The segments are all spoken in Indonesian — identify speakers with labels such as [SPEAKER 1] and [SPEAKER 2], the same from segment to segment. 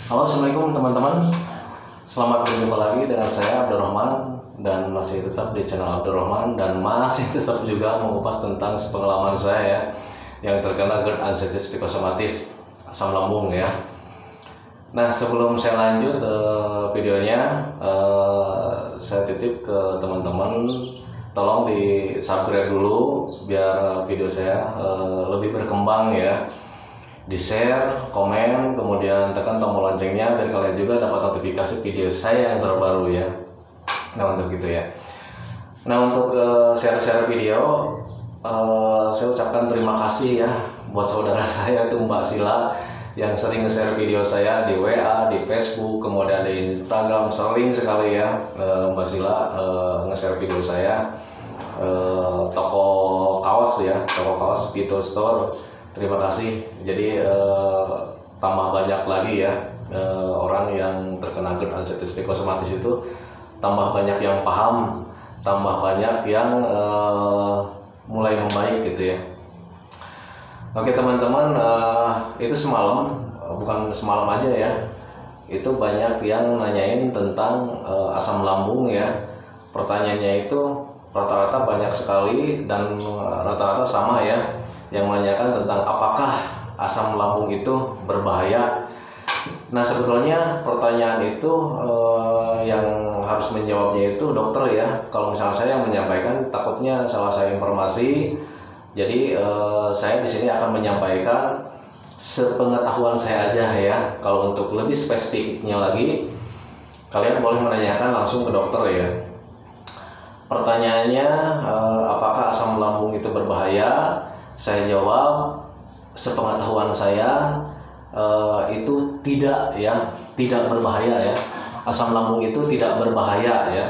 [SPEAKER 1] Halo, assalamualaikum teman-teman. Selamat berjumpa lagi dengan saya Abdurrahman dan masih tetap di channel Abdurrahman dan masih tetap juga mengupas tentang pengalaman saya yang terkena GERD anxiety psikosomatis asam lambung ya. Nah, sebelum saya lanjut videonya, saya titip ke teman-teman, tolong di subscribe dulu biar video saya lebih berkembang ya. Di share, komen, kemudian tekan tombol loncengnya biar kalian juga dapat notifikasi video saya yang terbaru ya. Nah, untuk gitu ya. Nah, untuk share-share video, saya ucapkan terima kasih ya buat saudara saya itu Mbak Sila yang sering nge-share video saya di WA, di Facebook, kemudian di Instagram. Sering sekali ya Mbak Sila nge-share video saya. Toko kaos ya, toko kaos Vito Store. Terima kasih. Jadi tambah banyak lagi ya orang yang terkena GERD anxiety psikosomatis itu, tambah banyak yang paham, tambah banyak yang mulai membaik gitu ya. Oke teman-teman, itu semalam, bukan semalam aja ya, itu banyak yang nanyain tentang asam lambung ya. Pertanyaannya itu rata-rata banyak sekali dan rata-rata sama ya, yang menanyakan tentang apakah asam lambung itu berbahaya. Nah, sebetulnya pertanyaan itu yang harus menjawabnya itu dokter ya. Kalau misalnya saya yang menyampaikan, takutnya salah saya informasi. Jadi saya di sini akan menyampaikan sepengetahuan saya aja ya. Kalau untuk lebih spesifiknya lagi, kalian boleh menanyakan langsung ke dokter ya. Pertanyaannya, apakah asam lambung itu berbahaya? Saya jawab, sepengetahuan saya itu tidak ya, tidak berbahaya ya. Asam lambung itu tidak berbahaya ya.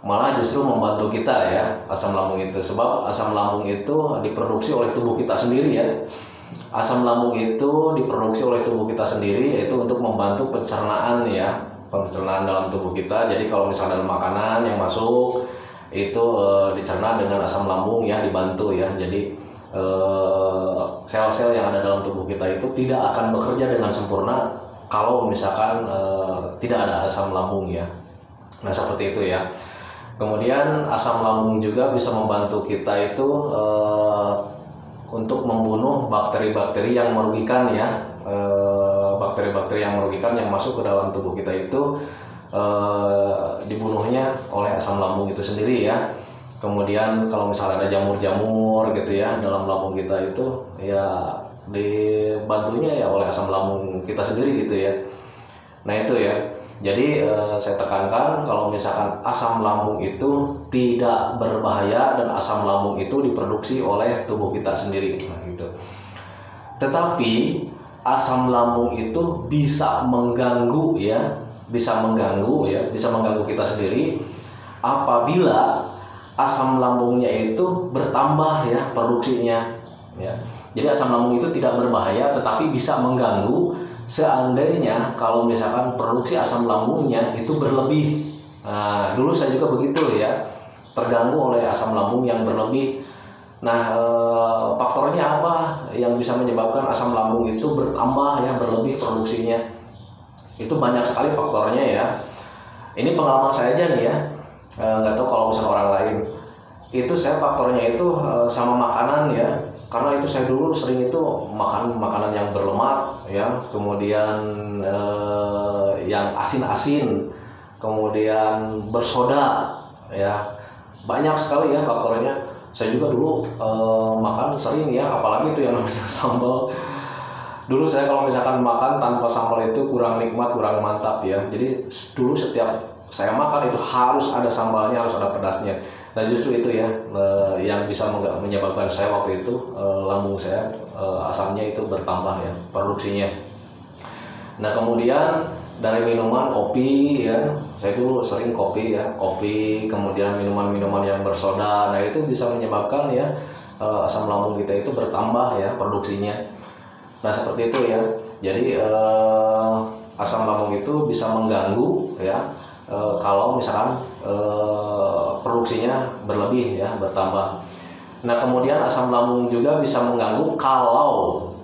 [SPEAKER 1] Malah justru membantu kita ya asam lambung itu. Sebab asam lambung itu diproduksi oleh tubuh kita sendiri ya. Asam lambung itu diproduksi oleh tubuh kita sendiri, yaitu untuk membantu pencernaan ya, pencernaan dalam tubuh kita. Jadi kalau misalnya ada makanan yang masuk itu dicerna dengan asam lambung ya, dibantu ya. Jadi sel-sel yang ada dalam tubuh kita itu tidak akan bekerja dengan sempurna kalau misalkan tidak ada asam lambung ya. Nah, seperti itu ya. Kemudian asam lambung juga bisa membantu kita itu untuk membunuh bakteri-bakteri yang merugikan ya. Bakteri-bakteri yang merugikan yang masuk ke dalam tubuh kita itu dibunuhnya oleh asam lambung itu sendiri ya. Kemudian kalau misalnya ada jamur-jamur gitu ya dalam lambung kita itu ya dibantunya ya oleh asam lambung kita sendiri gitu ya. Nah itu ya. Jadi saya tekankan kalau misalkan asam lambung itu tidak berbahaya dan asam lambung itu diproduksi oleh tubuh kita sendiri. Nah gitu. Tetapi asam lambung itu bisa mengganggu ya, bisa mengganggu kita sendiri apabila asam lambungnya itu bertambah ya produksinya ya. Jadi asam lambung itu tidak berbahaya tetapi bisa mengganggu seandainya kalau misalkan produksi asam lambungnya itu berlebih. Nah, dulu saya juga begitu ya, terganggu oleh asam lambung yang berlebih. Nah, faktornya apa yang bisa menyebabkan asam lambung itu bertambah ya, berlebih produksinya? Itu banyak sekali faktornya ya. Ini pengalaman saya aja nih ya. Nggak tahu kalau misalnya orang lain. Itu saya faktornya itu sama makanan ya, karena itu saya dulu sering itu makan makanan yang berlemak ya, kemudian yang asin-asin, kemudian bersoda ya, banyak sekali ya faktornya. Saya juga dulu makan sering ya, apalagi itu yang namanya sambal. Dulu saya kalau misalkan makan tanpa sambal itu kurang nikmat, kurang mantap ya. Jadi dulu setiap saya makan itu harus ada sambalnya, harus ada pedasnya. Nah justru itu ya yang bisa menyebabkan saya waktu itu lambung saya asamnya itu bertambah ya produksinya. Nah kemudian dari minuman kopi ya, saya dulu sering kopi ya, kopi kemudian minuman-minuman yang bersoda. Nah itu bisa menyebabkan ya asam lambung kita itu bertambah ya produksinya. Nah seperti itu ya. Jadi asam lambung itu bisa mengganggu ya kalau misalkan produksinya berlebih ya, bertambah. Nah kemudian asam lambung juga bisa mengganggu kalau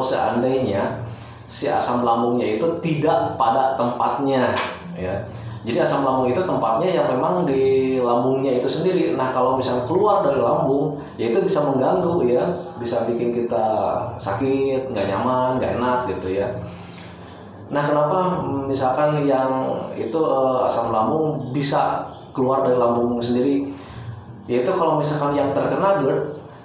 [SPEAKER 1] seandainya si asam lambungnya itu tidak pada tempatnya ya. Jadi asam lambung itu tempatnya yang memang di lambungnya itu sendiri. Nah kalau misalnya keluar dari lambung, ya itu bisa mengganggu ya, bisa bikin kita sakit, nggak nyaman, nggak enak gitu ya. Nah kenapa misalkan yang itu asam lambung bisa keluar dari lambung sendiri? Yaitu kalau misalkan yang terkena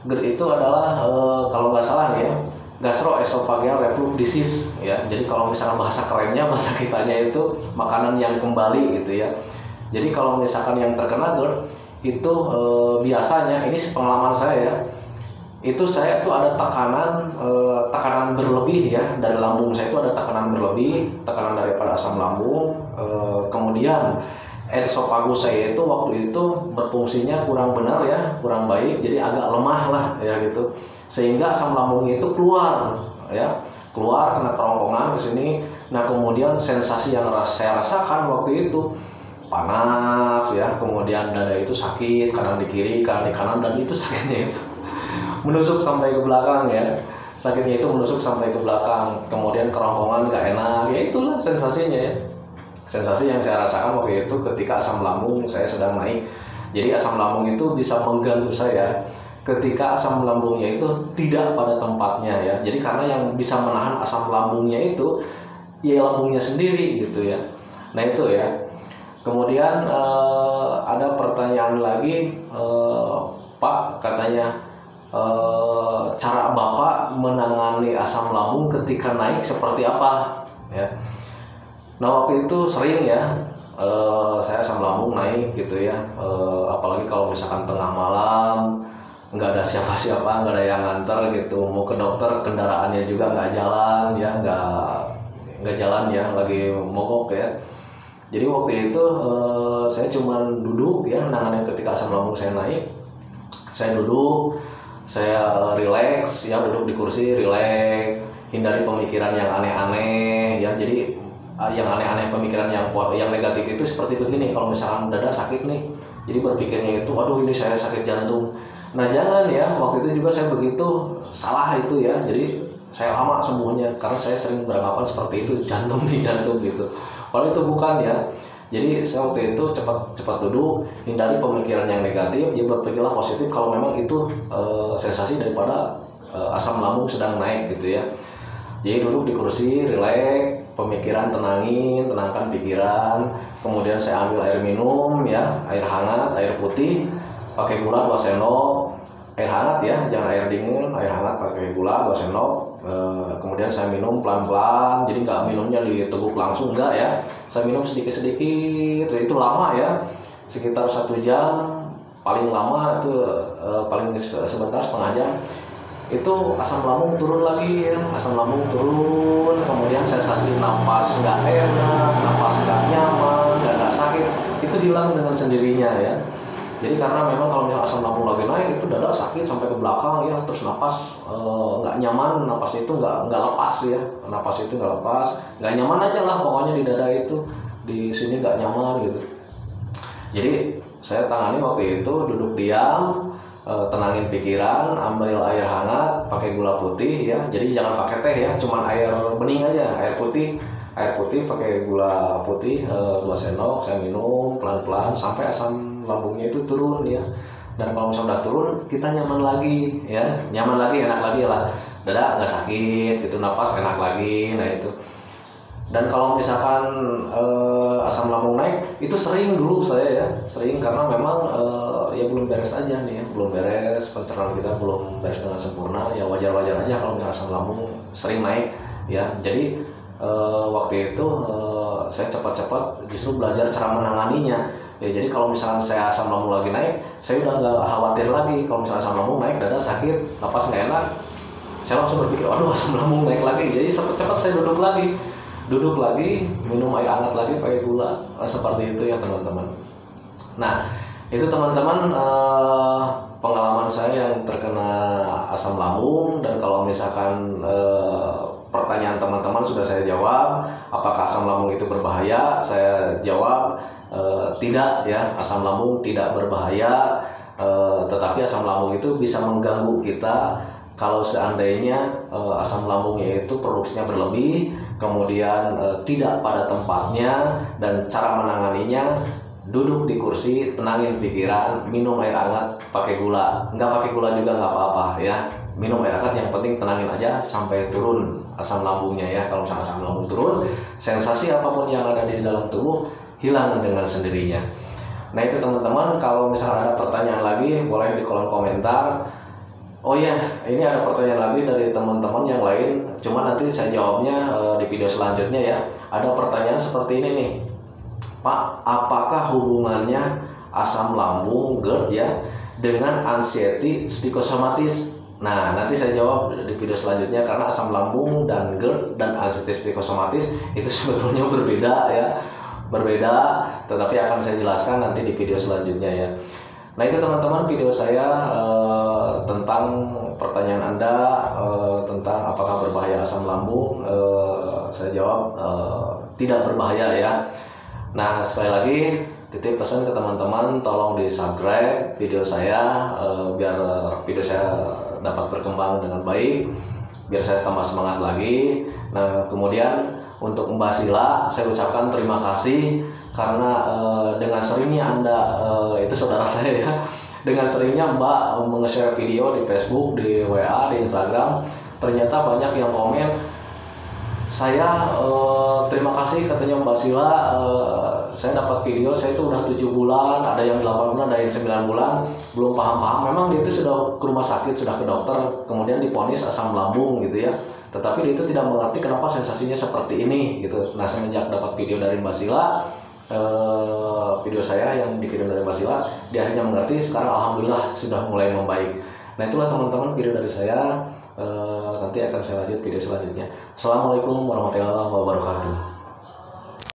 [SPEAKER 1] GERD itu adalah kalau nggak salah ya, gastroesophageal reflux disease ya. Jadi kalau misalkan bahasa kerennya, bahasa kitanya itu makanan yang kembali gitu ya. Jadi kalau misalkan yang terkena GERD itu biasanya, ini pengalaman saya ya, itu saya tuh ada tekanan berlebih ya, dari lambung saya itu ada tekanan berlebih, tekanan daripada asam lambung, kemudian esofagus saya itu waktu itu berfungsinya kurang benar ya, kurang baik, jadi agak lemah lah ya gitu, sehingga asam lambungnya itu keluar ya, keluar kena kerongkongan ke sini. Nah kemudian sensasi yang saya rasakan waktu itu panas ya, kemudian dada itu sakit, kanan di kiri, kanan di kanan, dan itu sakitnya itu menusuk sampai ke belakang ya, sakitnya itu menusuk sampai ke belakang, kemudian kerongkongan gak enak ya, itulah sensasinya ya. Sensasi yang saya rasakan waktu itu ketika asam lambung saya sedang naik. Jadi asam lambung itu bisa mengganggu saya ketika asam lambungnya itu tidak pada tempatnya ya. Jadi karena yang bisa menahan asam lambungnya itu ya lambungnya sendiri gitu ya. Nah itu ya. Kemudian ada pertanyaan lagi, Pak katanya, cara Bapak menangani asam lambung ketika naik seperti apa ya. Nah waktu itu sering ya, saya asam lambung naik gitu ya, apalagi kalau misalkan tengah malam, nggak ada siapa-siapa, nggak ada yang nganter gitu, mau ke dokter kendaraannya juga nggak jalan ya, nggak jalan ya, lagi mogok ya. Jadi waktu itu saya cuman duduk ya, nanganin ketika asam lambung saya naik. Saya duduk, saya relax ya, duduk di kursi relax, hindari pemikiran yang aneh-aneh ya. Jadi yang aneh-aneh, pemikiran yang negatif itu seperti begini, kalau misalkan dada sakit nih, jadi berpikirnya itu aduh ini saya sakit jantung. Nah jangan ya, waktu itu juga saya begitu, salah itu ya. Jadi saya lama sembuhnya karena saya sering beranggapan seperti itu, jantung nih jantung gitu, kalau itu bukan ya. Jadi saya waktu itu cepat duduk, hindari pemikiran yang negatif, ya berpikirlah positif kalau memang itu sensasi daripada asam lambung sedang naik gitu ya. Jadi duduk di kursi, relax, pemikiran tenangkan pikiran. Kemudian saya ambil air minum ya, air hangat, air putih, pakai gula 2 sendok, air hangat ya, jangan air dingin, air hangat pakai gula 2 sendok. Kemudian saya minum pelan-pelan, jadi nggak minumnya diteguk langsung, enggak ya. Saya minum sedikit-sedikit, itu lama ya, sekitar 1 jam, paling lama itu paling sebentar setengah jam. Itu asam lambung turun lagi ya, asam lambung turun, kemudian sensasi napas nggak enak, napas nggak nyaman, nggak sakit, itu hilang dengan sendirinya ya. Jadi karena memang kalau misalnya asam lambung lagi naik itu dada sakit sampai ke belakang ya, terus napas nggak nyaman, napas itu nggak lepas ya, napas itu nggak lepas, nggak nyaman aja lah pokoknya di dada itu, di sini nggak nyaman gitu. Jadi saya tangani waktu itu duduk diam, tenangin pikiran, ambil air hangat, pakai gula putih ya. Jadi jangan pakai teh ya, cuman air bening aja, air putih pakai gula putih 2 sendok. Saya minum pelan-pelan sampai asam lambungnya itu turun ya. Dan kalau misalnya udah turun, kita nyaman lagi ya, nyaman lagi, enak lagi lah. Dada nggak sakit, gitu, napas enak lagi. Nah itu. Dan kalau misalkan asam lambung naik, itu sering dulu saya ya, sering karena memang ya belum beres aja nih ya, belum beres, pencernaan kita belum beres dengan sempurna ya, wajar-wajar aja kalau misalkan asam lambung sering naik ya. Jadi waktu itu saya cepat-cepat justru belajar cara menanganinya ya. Jadi kalau misalkan saya asam lambung lagi naik, saya udah nggak khawatir lagi kalau misalkan asam lambung naik, dada sakit, napas nggak enak, saya langsung berpikir aduh asam lambung naik lagi. Jadi cepat-cepat saya duduk lagi, minum air hangat lagi pakai gula, seperti itu ya teman-teman. Nah itu teman-teman pengalaman saya yang terkena asam lambung. Dan kalau misalkan pertanyaan teman-teman sudah saya jawab, apakah asam lambung itu berbahaya, saya jawab tidak ya, asam lambung tidak berbahaya, tetapi asam lambung itu bisa mengganggu kita kalau seandainya asam lambungnya itu produksinya berlebih, kemudian tidak pada tempatnya, dan cara menanganinya duduk di kursi, tenangin pikiran, minum air hangat pakai gula, nggak pakai gula juga nggak apa-apa ya, minum air hangat, yang penting tenangin aja sampai turun asam lambungnya ya. Kalau misalnya asam lambung turun, sensasi apapun yang ada di dalam tubuh hilang dengan sendirinya. Nah itu teman-teman, kalau misalnya ada pertanyaan lagi boleh di kolom komentar. Oh ya, ini ada pertanyaan lagi dari teman-teman yang lain, cuma nanti saya jawabnya di video selanjutnya ya. Ada pertanyaan seperti ini nih, Pak, apakah hubungannya asam lambung GERD ya dengan anxiety psikosomatis? Nah, nanti saya jawab di video selanjutnya, karena asam lambung dan GERD dan anxiety psikosomatis itu sebetulnya berbeda ya. Berbeda, tetapi akan saya jelaskan nanti di video selanjutnya ya. Nah, itu teman-teman video saya tentang pertanyaan Anda tentang apakah berbahaya asam lambung. Saya jawab tidak berbahaya ya. Nah, sekali lagi titip pesan ke teman-teman, tolong di subscribe video saya biar video saya dapat berkembang dengan baik, biar saya tambah semangat lagi. Nah, kemudian untuk Mbak Sila, saya ucapkan terima kasih karena dengan seringnya Anda, itu saudara saya ya, dengan seringnya Mbak meng-share video di Facebook, di WA, di Instagram, ternyata banyak yang komen, saya terima kasih katanya Mbak Sila, saya dapat video, saya itu udah 7 bulan, ada yang 8 bulan, ada yang 9 bulan, belum paham-paham. Memang dia itu sudah ke rumah sakit, sudah ke dokter, kemudian divonis asam lambung gitu ya. Tetapi dia itu tidak mengerti kenapa sensasinya seperti ini gitu. Nah, semenjak dapat video dari Mbak Sila, video saya yang dikirim dari Mbak Sila, dia hanya mengerti, sekarang alhamdulillah sudah mulai membaik. Nah, itulah teman-teman video dari saya. Nanti akan saya lanjut video selanjutnya. Assalamualaikum warahmatullahi wabarakatuh.